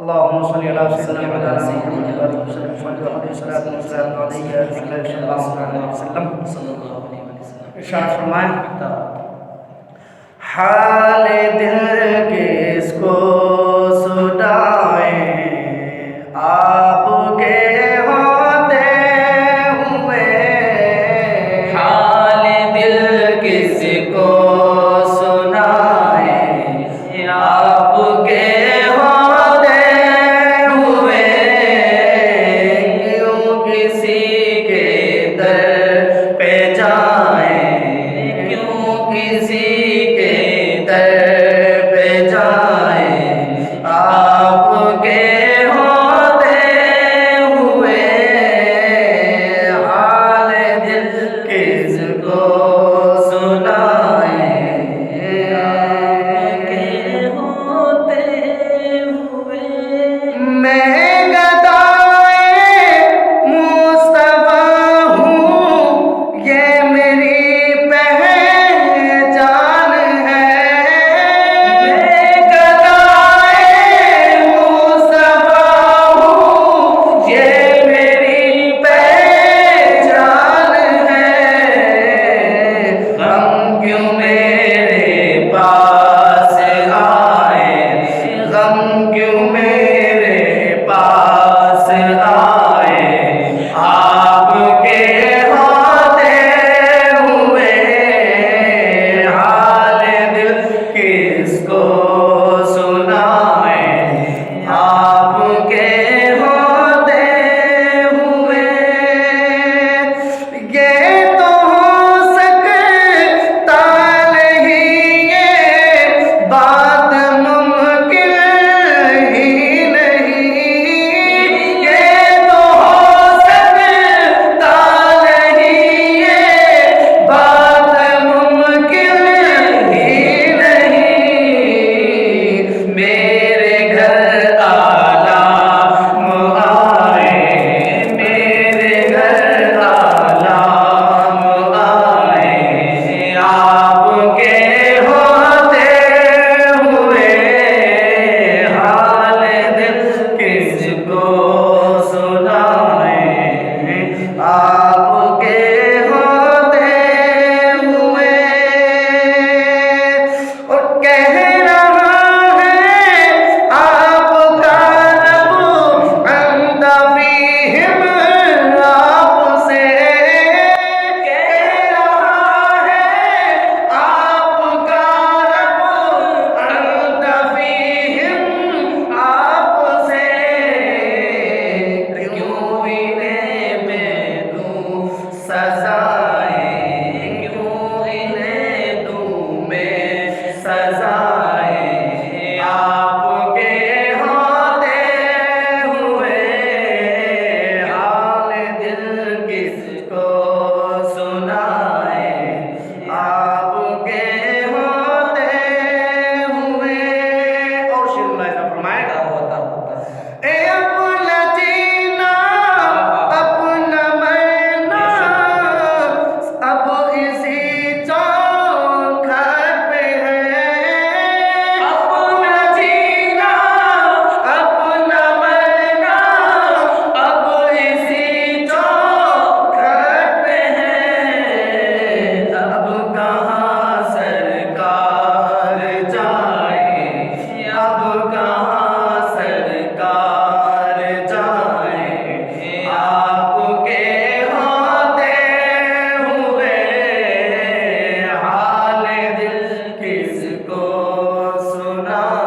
اللهم صل على سيدنا مولانا محمد وعلى اله وصحبه وسلم इरशाद फरमाएं हाल दिल किसको सुनाए आपके होते हुए हाल दिल किसको सुनाए आपके होते हुए क्यों किसी के दर पे जाए किसी के दर पे जाए आपके होते हुए हाल दिल किसको सुनाए आपके होते हुए मैं सुना